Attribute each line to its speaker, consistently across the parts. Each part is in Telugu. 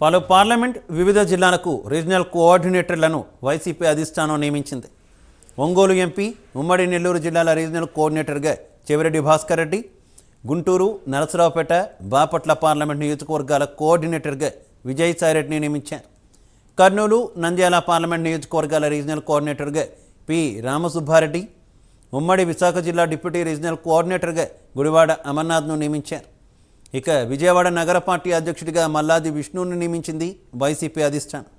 Speaker 1: పలు పార్లమెంట్ వివిధ జిల్లాలకు రీజనల్ కోఆర్డినేటర్లను వైసీపీ అధిష్టానం నియమించింది. ఒంగోలు ఎంపీ, ఉమ్మడి నెల్లూరు జిల్లాల రీజనల్ కోఆర్డినేటర్గా చెవిరెడ్డి భాస్కర్ రెడ్డి, గుంటూరు, నరసరావుపేట, బాపట్ల పార్లమెంట్ నియోజకవర్గాల కోఆర్డినేటర్గా విజయసాయిరెడ్డిని నియమించారు. కర్నూలు, నంద్యాల పార్లమెంట్ నియోజకవర్గాల రీజనల్ కోఆర్డినేటర్గా పి రామసుబ్బారెడ్డి, ఉమ్మడి విశాఖ జిల్లా డిప్యూటీ రీజనల్ కోఆర్డినేటర్గా గుడివాడ అమర్నాథ్ను నియమించారు. ఇక విజయవాడ నగర పార్టీ అధ్యక్షుడిగా మల్లాది విష్ణువుని నియమించింది వైసీపీ అధిష్టానం.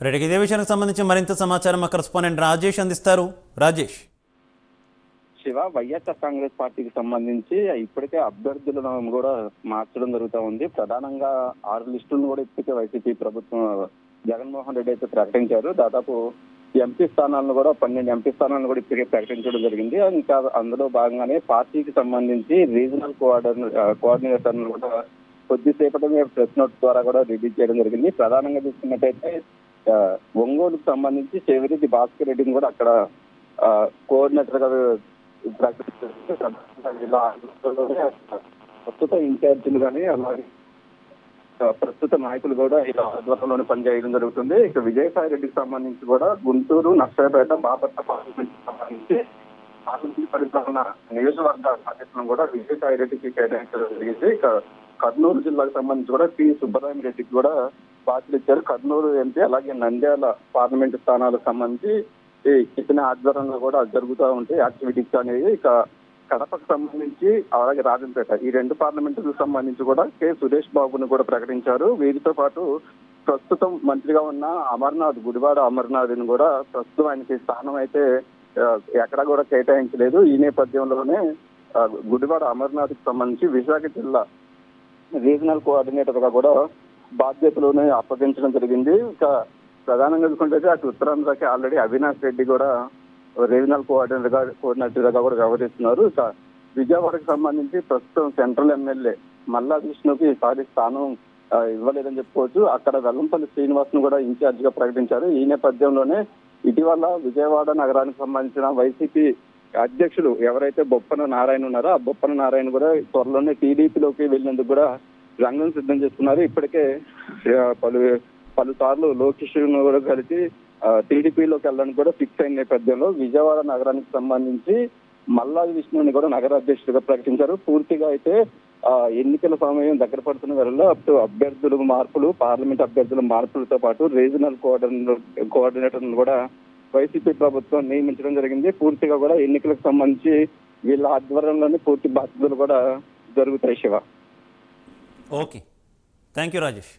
Speaker 1: రెడ్డికి ఇదే విషయానికి సంబంధించి మరింత సమాచారం మా కరెస్పాండెంట్ రాజేష్ అందిస్తారు. రాజేష్.
Speaker 2: శివ, వైఎస్ఆర్ కాంగ్రెస్ పార్టీకి సంబంధించి ఇప్పటికే అభ్యర్థులను కూడా మార్చడం జరుగుతూ ఉంది. ప్రధానంగా 6 లిస్టులను కూడా ఇప్పటికే వైసీపీ ప్రభుత్వం జగన్మోహన్ రెడ్డి అయితే ప్రకటించారు. దాదాపు ఎంపీ స్థానాలను కూడా 12 ఎంపీ స్థానాలను కూడా ఇప్పటికే ప్రకటించడం జరిగింది. ఇంకా అందులో భాగంగానే పార్టీకి సంబంధించి రీజనల్ కోఆర్డినేటర్లను కూడా కొద్దిసేపటి ప్రెస్ నోట్ ద్వారా కూడా రిలీజ్ చేయడం జరిగింది. ప్రధానంగా చూసుకున్నట్టయితే ఒంగోలుకు సంబంధించి చెవిరెడ్డి భాస్కర్ రెడ్డిని కూడా అక్కడ కోఆర్డినేటర్ గా ప్రకటించారు. ప్రస్తుత ఇన్ఛార్జీలు కానీ అలాగే ప్రస్తుత నాయకులు కూడా ఇలా ఆధ్వర్యంలోనే పనిచేయడం జరుగుతుంది. ఇక విజయసాయి రెడ్డికి సంబంధించి కూడా గుంటూరు, నర్సరావుపేట, బాపట్ల పార్లమెంట్ సంబంధించి పార్లమెంట్ పరిపాలన నియోజకవర్గ బాధ్యతలను కూడా విజయసాయి రెడ్డికి కేటాయించడం జరిగింది. ఇక కర్నూలు జిల్లాకు సంబంధించి కూడా పి సుబ్బరామ రెడ్డికి కూడా బాధ్యతలు ఇచ్చారు. కర్నూలు ఎంపీ అలాగే నంద్యాల పార్లమెంట్ స్థానాలకు సంబంధించి ఇతని ఆధ్వర్యంలో కూడా జరుగుతూ ఉంటాయి యాక్టివిటీస్ అనేవి. ఇక కడపకు సంబంధించి అలాగే రాజంపేట ఈ 2 పార్లమెంటులకు సంబంధించి కూడా కె సురేష్ బాబును కూడా ప్రకటించారు. వీరితో పాటు ప్రస్తుతం మంత్రిగా ఉన్న అమర్నాథ్, గుడివాడ అమర్నాథ్ని కూడా ప్రస్తుతం ఆయనకి స్థానం అయితే ఎక్కడా కూడా కేటాయించలేదు. ఈ నేపథ్యంలోనే గుడివాడ అమర్నాథ్ కి సంబంధించి విశాఖ జిల్లా రీజనల్ కోఆర్డినేటర్ గా కూడా బాధ్యతలను అప్పగించడం జరిగింది. ఇక ప్రధానంగా చూసుకుంటే అటు ఉత్తరాంధ్రకి ఆల్రెడీ అవినాష్ రెడ్డి కూడా రీజనల్ కోఆర్డినేటర్ గా కూడా వ్యవహరిస్తున్నారు. ఇక విజయవాడకు సంబంధించి ప్రస్తుతం సెంట్రల్ ఎమ్మెల్యే మల్లాది విష్ణుకి ఈసారి స్థానం ఇవ్వలేదని చెప్పుకోవచ్చు. అక్కడ వెల్లంపల్లి శ్రీనివాస్ ను కూడా ఇన్ఛార్జ్ గా ప్రకటించారు. ఈ నేపథ్యంలోనే ఇటీవల విజయవాడ నగరానికి సంబంధించిన వైసీపీ అధ్యక్షులు ఎవరైతే బొప్పన నారాయణ ఉన్నారో ఆ బొప్పన నారాయణ కూడా త్వరలోనే టీడీపీలోకి వెళ్ళినందుకు కూడా రంగం సిద్ధం చేస్తున్నారు. ఇప్పటికే పలుసార్లు లోకేష్ కూడా కలిసి టీడీపీలోకి వెళ్ళడానికి కూడా ఫిక్స్ అయిన నేపథ్యంలో విజయవాడ నగరానికి సంబంధించి మల్లాది విష్ణుని కూడా నగర అధ్యక్షుడిగా ప్రకటించారు. పూర్తిగా అయితే ఎన్నికల సమయం దగ్గర పడుతున్న వేళల్లో అప్పుడు అభ్యర్థుల మార్పులు, పార్లమెంట్ అభ్యర్థుల మార్పులతో పాటు రీజనల్ కోఆర్డినేటర్లను కూడా వైసీపీ ప్రభుత్వం నియమించడం జరిగింది. పూర్తిగా కూడా ఎన్నికలకు సంబంధించి వీళ్ళ ఆధ్వర్యంలోనే పూర్తి బాధ్యతలు కూడా జరుగుతాయి. Shiva.
Speaker 1: Okay, thank you Rajesh.